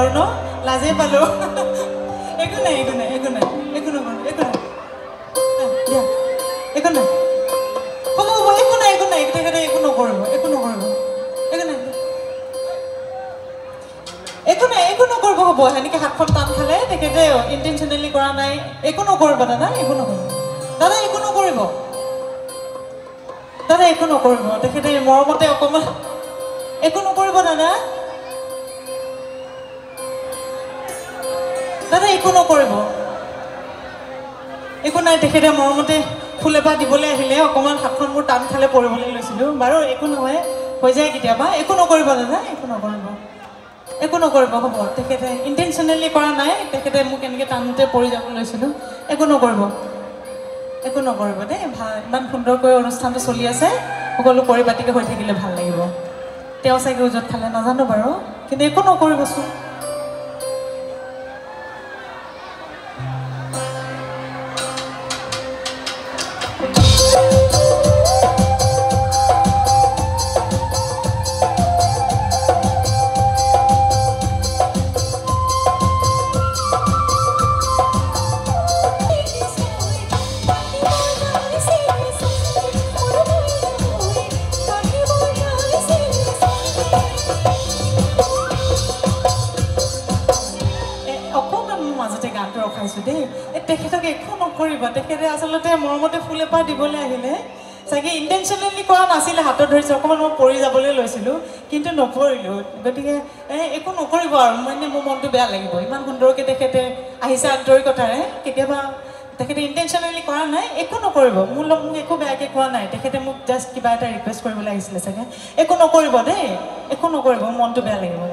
নকৰোঁ ন লাজেই পালোঁ একো নাই একো নাই একো নাই একো নকৰোঁ একো নাই দিয়া একো নাই হ'ব হ'ব একো নাই একো নাই তেখেতে একো নকৰিব একো নকৰিব একো নাই একো নাই একো নকৰিব হ'ব সেনেকৈ হাতখন টান খালে তেখেতে ইণ্টেনশ্যনেলি কৰা নাই একো নকৰিব দাদা একো নকৰিব দাদা একো নকৰিব দাদা একো নকৰিব তেখেতে মৰমতে অকণমান একো নকৰিব দাদা দাদা একো নকৰিব একো নাই তেখেতে মৰমতে ফুল এপাহ দিবলৈ আহিলে অকণমান হাতখন মোৰ টান খালে পৰিবলৈ লৈছিলোঁ বাৰু একো নহয় হৈ যায় কেতিয়াবা একো নকৰিব দাদা একো নকৰিব একো নকৰিব হ'ব তেখেতে ইণ্টেনশ্যনেলি কৰা নাই তেখেতে মোক এনেকৈ টানোতে পৰি যাব লৈছিলোঁ একো নকৰিব দেই ভাল ইমান সুন্দৰকৈ অনুষ্ঠানটো চলি আছে সকলো পৰিপাটিকৈ হৈ থাকিলে ভাল লাগিব তেওঁ চাগে উজত খালে নাজানো বাৰু কিন্তু একো নকৰিবচোন মাজতে গানটো ৰখাইছোঁ দেই তেখেতক একো নকৰিব তেখেতে আচলতে মৰমতে ফুল এপাহ দিবলৈ আহিলে চাগে ইণ্টেনশ্যনেলি কৰা নাছিলে হাতত ধৰিছোঁ অকণমান মই পৰি যাবলৈ লৈছিলোঁ কিন্তু নপৰিলোঁ গতিকে একো নকৰিব আৰু মানে মোৰ মনটো বেয়া লাগিব ইমান সুন্দৰকৈ তেখেতে আহিছে আন্তৰিকতাৰে কেতিয়াবা তেখেতে ইণ্টেনশ্যনেলি কৰা নাই একো নকৰিব মোক একো বেয়াকৈ কোৱা নাই তেখেতে মোক জাষ্ট কিবা এটা ৰিকুৱেষ্ট কৰিবলৈ আহিছিলে চাগে একো নকৰিব দেই একো নকৰিব মনটো বেয়া লাগিব